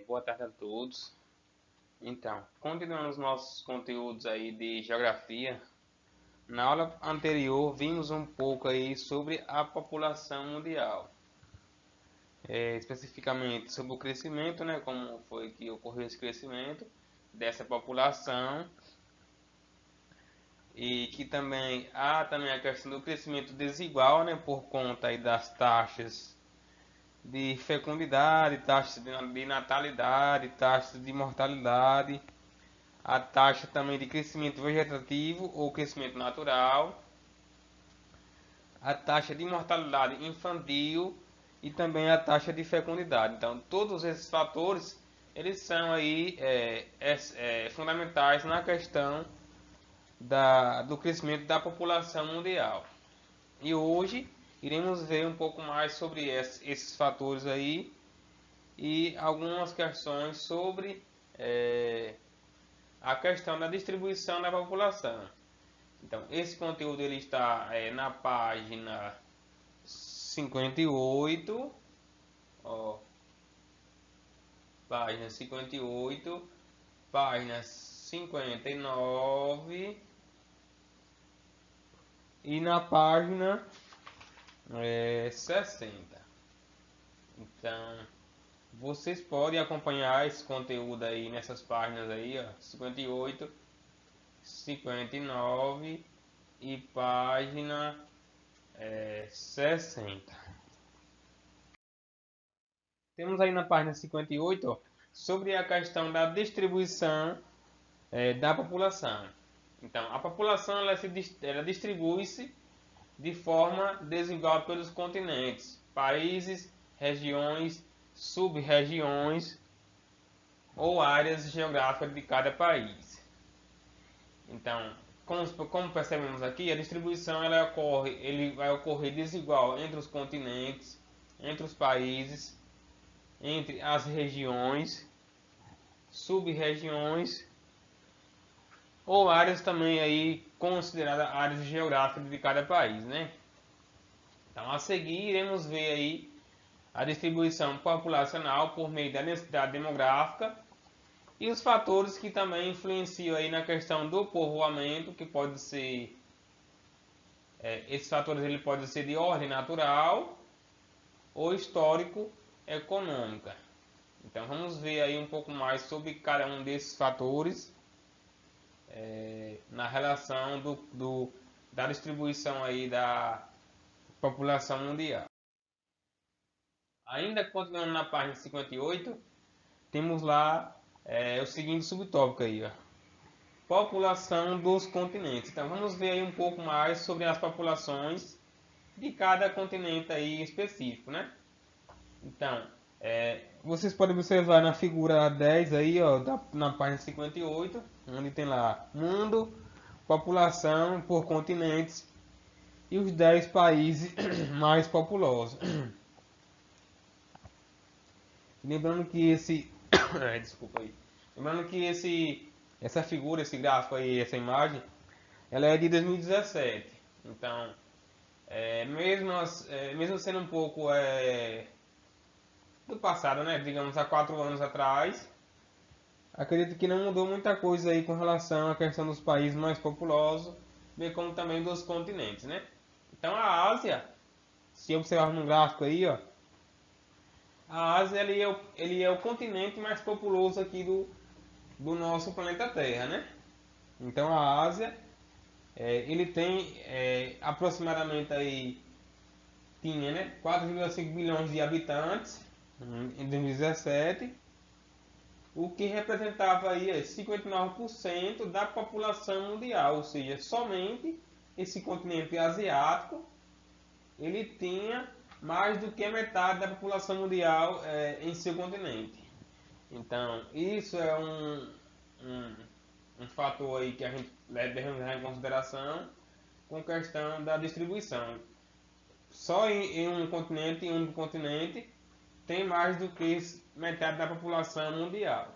Boa tarde a todos. Então, continuando os nossos conteúdos aí de geografia, na aula anterior vimos um pouco aí sobre a população mundial, especificamente sobre o crescimento, né, como foi que ocorreu esse crescimento dessa população, e que também há a questão do crescimento desigual, né, por conta aí das taxas de fecundidade, taxas de natalidade, taxas de mortalidade, a taxa também de crescimento vegetativo ou crescimento natural, a taxa de mortalidade infantil e também a taxa de fecundidade. Então, todos esses fatores eles são aí fundamentais na questão do crescimento da população mundial. E hoje iremos ver um pouco mais sobre esses fatores aí e algumas questões sobre a questão da distribuição da população. Então, esse conteúdo ele está na página 58, ó, página 58, página 59 e na página 60. Então, vocês podem acompanhar esse conteúdo aí nessas páginas aí, ó, 58, 59 e página 60. Temos aí na página 58, ó, sobre a questão da distribuição da população. Então, a população ela distribui-se de forma desigual pelos continentes, países, regiões, sub-regiões ou áreas geográficas de cada país. Então, como percebemos aqui, a distribuição ele vai ocorrer desigual entre os continentes, entre os países, entre as regiões, sub-regiões ou áreas também aí consideradas áreas geográficas de cada país, né? Então, a seguir iremos ver aí a distribuição populacional por meio da densidade demográfica e os fatores que também influenciam aí na questão do povoamento, que pode ser esses fatores ele pode ser de ordem natural ou histórico econômica. Então vamos ver aí um pouco mais sobre cada um desses fatores na relação da distribuição aí da população mundial. Ainda continuando na página 58, temos lá o seguinte subtópico aí, ó, população dos continentes. Então vamos ver aí um pouco mais sobre as populações de cada continente aí específico, né? Então, vocês podem observar na figura 10 aí, ó, na página 58, onde tem lá mundo, população por continentes e os 10 países mais populosos. Lembrando que desculpa aí. Lembrando que essa figura, esse gráfico aí, essa imagem, ela é de 2017. Então, mesmo sendo um pouco do passado, né? Digamos há 4 anos atrás, acredito que não mudou muita coisa aí com relação à questão dos países mais populosos, bem como também dos continentes, né? Então, a Ásia, se observarmos no gráfico aí, ó, a Ásia ele é o continente mais populoso aqui do nosso planeta Terra, né? Então a Ásia ele tem aproximadamente aí tinha, né, 4,5 bilhões de habitantes em 2017, o que representava aí 59% da população mundial, ou seja, somente esse continente asiático ele tinha mais do que a metade da população mundial em seu continente. Então, isso é um fator aí que a gente deve levar em consideração com questão da distribuição. Só em um continente tem mais do que metade da população mundial.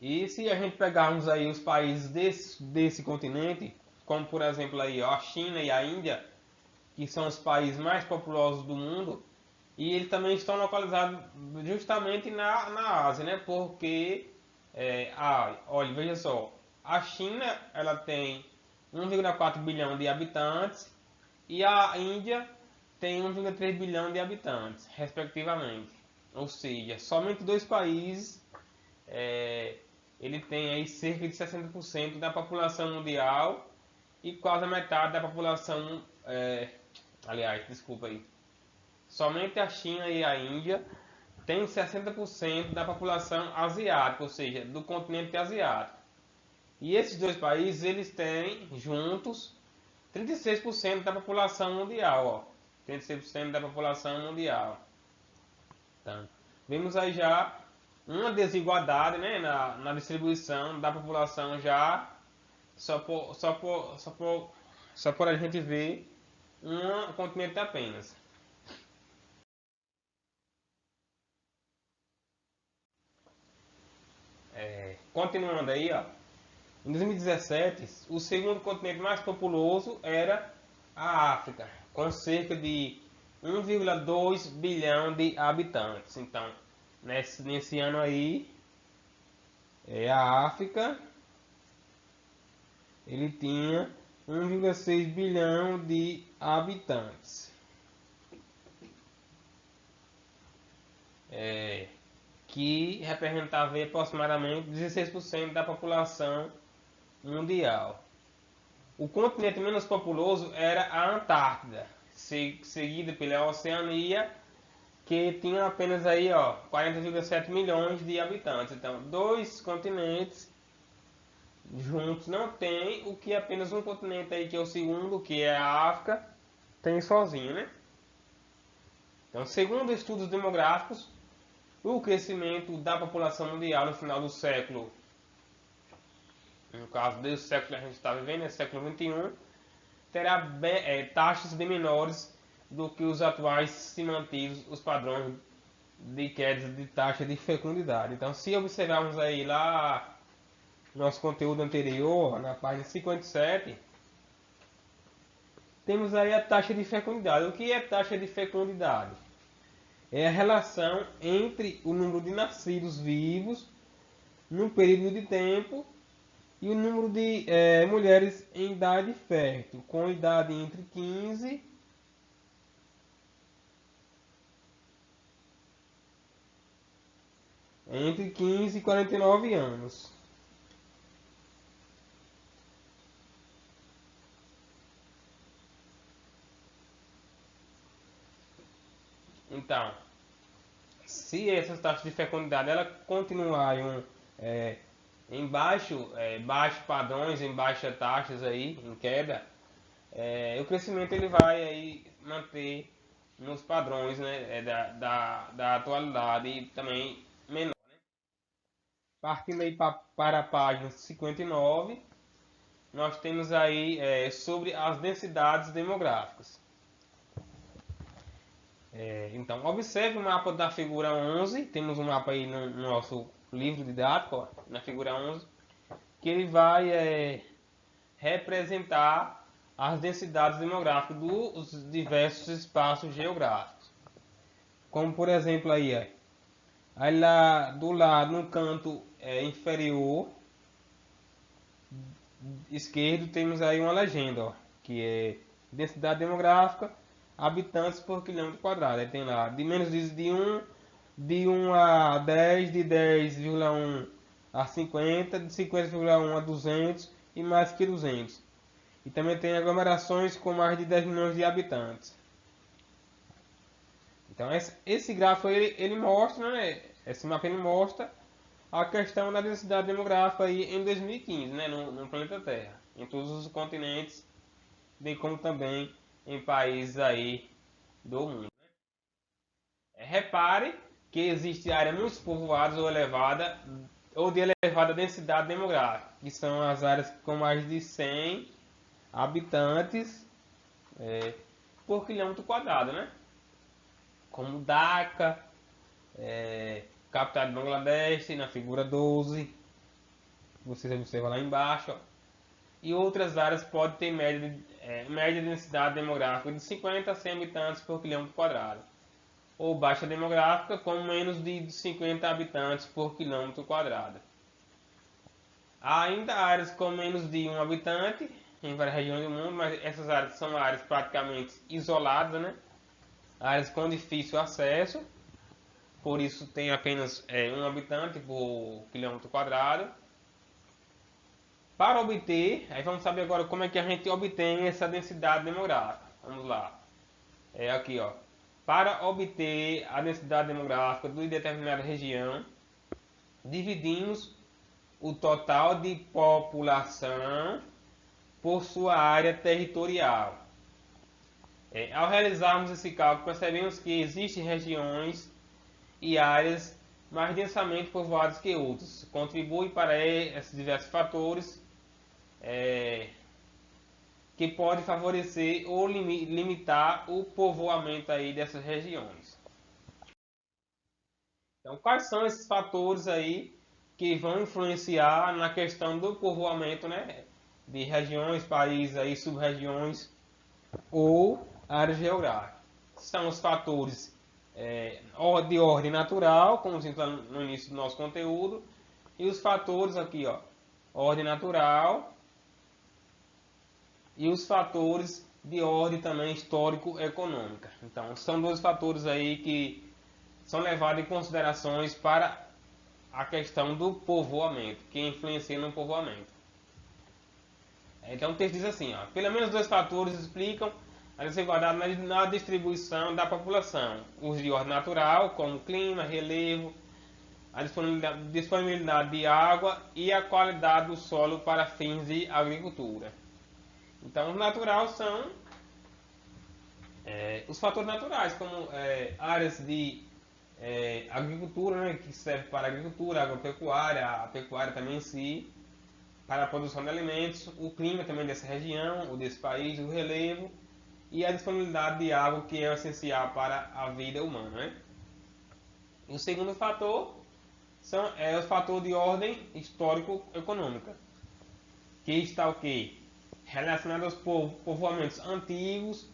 E se a gente pegarmos aí os países desse continente, como por exemplo aí a China e a Índia, que são os países mais populosos do mundo, E eles também estão localizados justamente na Ásia, né? Porque, olha, veja só, a China ela tem 1,4 bilhão de habitantes e a Índia tem 1,3 bilhão de habitantes, respectivamente. Ou seja, somente dois países ele tem aí cerca de 60% da população mundial e quase a metade da população, aliás, desculpa aí, somente a China e a Índia têm 60% da população asiática, ou seja, do continente asiático. E esses dois países eles têm juntos 36% da população mundial, ó. 36% da população mundial. Então, vemos aí já uma desigualdade, né, na distribuição da população já só por a gente ver um continente apenas. Continuando aí, ó, em 2017, o segundo continente mais populoso era a África, com cerca de 1,2 bilhão de habitantes. Então, nesse ano aí, a África ele tinha 1,6 bilhão de habitantes. Que representava aproximadamente 16% da população mundial. O continente menos populoso era a Antártida, seguida pela Oceania, que tinha apenas aí, 40,7 milhões de habitantes. Então, dois continentes juntos não tem o que apenas um continente aí, que é o segundo, que é a África, tem sozinho, né? Então, segundo estudos demográficos, o crescimento da população mundial no final do século, no caso desse século que a gente está vivendo, é século XXI, terá taxas bem menores do que os atuais, se mantidos os padrões de queda de taxa de fecundidade. Então, se observarmos aí lá nosso conteúdo anterior, na página 57, temos aí a taxa de fecundidade. O que é taxa de fecundidade? É a relação entre o número de nascidos vivos num período de tempo e o número de mulheres em idade fértil, com idade entre 15 e 49 anos. Então, se essa taxa de fecundidade ela continuar em baixos padrões, em baixas taxas aí, em queda, o crescimento ele vai aí manter nos padrões, né, da atualidade e também menor. Partindo aí para a página 59, nós temos aí sobre as densidades demográficas. Então, observe o mapa da figura 11, temos um mapa aí no nosso livro didático, ó, na figura 11, que ele vai representar as densidades demográficas dos diversos espaços geográficos. Como por exemplo aí lá do lado, no canto inferior esquerdo, temos aí uma legenda, ó, que é densidade demográfica, habitantes por quilômetro quadrado. Aí tem lá de menos de 1 a 10, de 10,1 a 50, de 50,1 a 200 e mais que 200. E também tem aglomerações com mais de 10 milhões de habitantes. Então esse gráfico ele mostra, né, esse mapa ele mostra a questão da densidade demográfica aí em 2015, né, no planeta Terra, em todos os continentes, bem como também em países aí do mundo. Repare que existe áreas muito povoadas ou de elevada densidade demográfica, que são as áreas com mais de 100 habitantes por quilômetro quadrado, né? Como Dhaka, capital de Bangladesh, na figura 12, vocês observam lá embaixo, ó. E outras áreas podem ter média de densidade demográfica de 50 a 100 habitantes por quilômetro quadrado. ou baixa demográfica com menos de 50 habitantes por quilômetro quadrado. Há ainda áreas com menos de um habitante em várias regiões do mundo, mas essas áreas são áreas praticamente isoladas, né? Áreas com difícil acesso, por isso tem apenas um habitante por quilômetro quadrado. Para obter, aí vamos saber agora como é que a gente obtém essa densidade demográfica. Vamos lá. Aqui, ó. Para obter a densidade demográfica de determinada região, dividimos o total de população por sua área territorial. Ao realizarmos esse cálculo, percebemos que existem regiões e áreas mais densamente povoadas que outras. Contribui para esses diversos fatores que pode favorecer ou limitar o povoamento aí dessas regiões. Então, quais são esses fatores aí que vão influenciar na questão do povoamento, né, de regiões, países aí, sub-regiões ou áreas geográficas? São os fatores de ordem natural, como vimos no início do nosso conteúdo, e os fatores aqui, ó, ordem natural, e os fatores de ordem também histórico-econômica. Então, são dois fatores aí que são levados em considerações para a questão do povoamento, que influencia no povoamento. Então, o texto diz assim, ó, pelo menos dois fatores explicam a desigualdade na distribuição da população. Os de ordem natural, como clima, relevo, a disponibilidade de água e a qualidade do solo para fins de agricultura. Então, os naturais são os fatores naturais, como áreas de agricultura, né, que serve para a agricultura, agropecuária, a pecuária também em si, para a produção de alimentos, o clima também dessa região, ou desse país, o relevo, e a disponibilidade de água, que é essencial para a vida humana. Né? E o segundo fator é o fator de ordem histórico-econômica, que está o quê? Relacionado aos povoamentos antigos,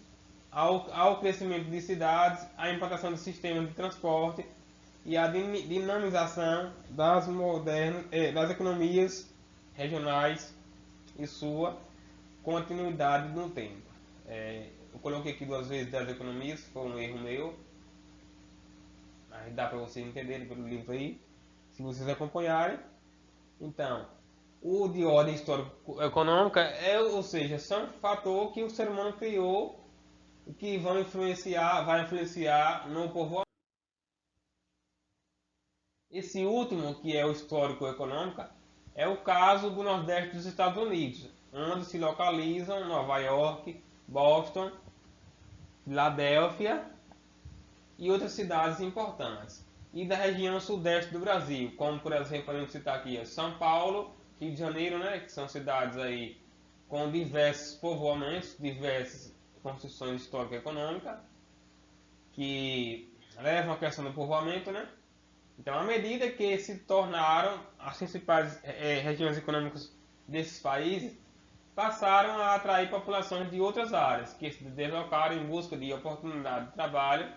ao crescimento de cidades, à implantação de sistemas de transporte e à dinamização das economias regionais e sua continuidade no tempo. Eu coloquei aqui duas vezes das economias, foi um erro meu, mas dá para vocês entenderem pelo livro aí, se vocês acompanharem. Então, o de ordem histórico-econômica ou seja, são fatores que o ser humano criou que vai influenciar no povoamento. Esse último, que é o histórico-econômico, é o caso do Nordeste dos Estados Unidos, onde se localizam Nova York, Boston, Filadélfia e outras cidades importantes. E da região sudeste do Brasil, como por exemplo, podemos citar aqui São Paulo, Rio de Janeiro, né, que são cidades aí com diversos povoamentos, diversas construções histórico-econômicas, que levam a questão do povoamento, né? Então, à medida que se tornaram as principais regiões econômicas desses países, passaram a atrair populações de outras áreas, que se deslocaram em busca de oportunidade de trabalho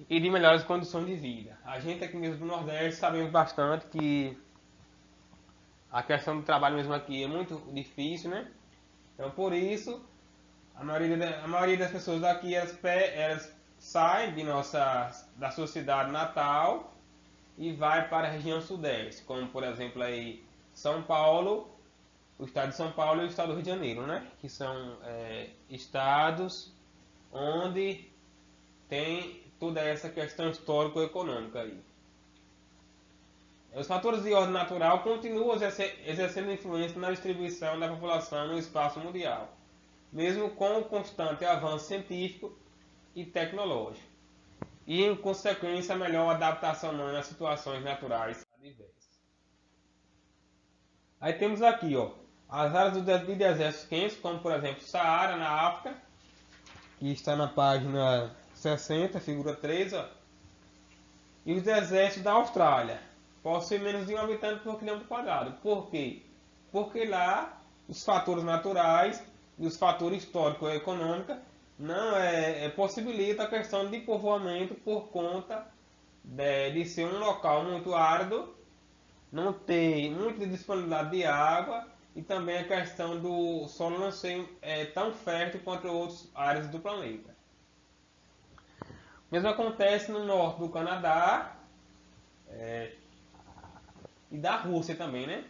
e de melhores condições de vida. A gente aqui mesmo do Nordeste sabemos bastante que a questão do trabalho mesmo aqui é muito difícil, né? Então, por isso, a maioria das pessoas daqui, elas saem da sua cidade natal e vai para a região sudeste, como por exemplo aí São Paulo, o estado de São Paulo e o estado do Rio de Janeiro, né? Que são estados onde tem toda essa questão histórico-econômica aí. Os fatores de ordem natural continuam exercendo influência na distribuição da população no espaço mundial, mesmo com o constante avanço científico e tecnológico, e em consequência a melhor adaptação humana a situações naturais adversas. Aí temos aqui, ó, as áreas de desertos quentes, como por exemplo Saara na África, que está na página 60, figura 13, ó, e os desertos da Austrália, possuem menos de um habitante por quilômetro quadrado. Por quê? Porque lá os fatores naturais e os fatores histórico-econômicos não possibilita a questão de povoamento por conta de ser um local muito árido, não ter muita disponibilidade de água e também a questão do solo não ser tão fértil quanto outras áreas do planeta. O mesmo acontece no norte do Canadá e da Rússia também, né?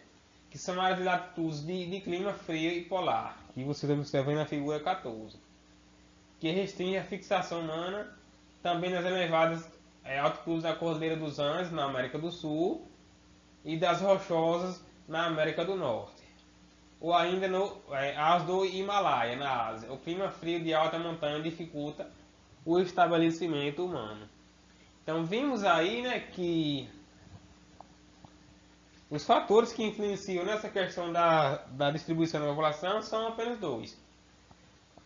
Que são áreas de latitudes de clima frio e polar, que você observa aí na figura 14, que restringe a fixação humana também nas elevadas altitudes da Cordilheira dos Andes, na América do Sul, e das Rochosas, na América do Norte. Ou ainda as do Himalaia, na Ásia. O clima frio de alta montanha dificulta o estabelecimento humano. Então vimos aí, né, que os fatores que influenciam nessa questão da distribuição da população são apenas dois: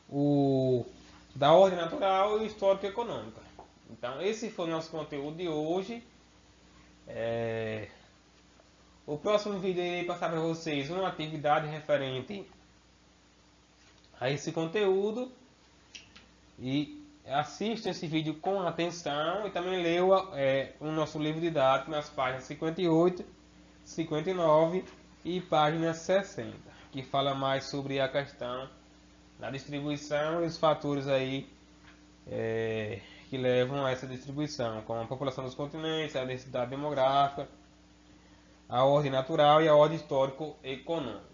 o da ordem natural e o histórico econômico. Então esse foi o nosso conteúdo de hoje. O próximo vídeo eu irei passar para vocês uma atividade referente a esse conteúdo. E assista esse vídeo com atenção e também leia o nosso livro didático nas páginas 58, 59 e página 60, que fala mais sobre a questão da distribuição e os fatores aí que levam a essa distribuição, como a população dos continentes, a densidade demográfica, a ordem natural e a ordem histórico-econômica.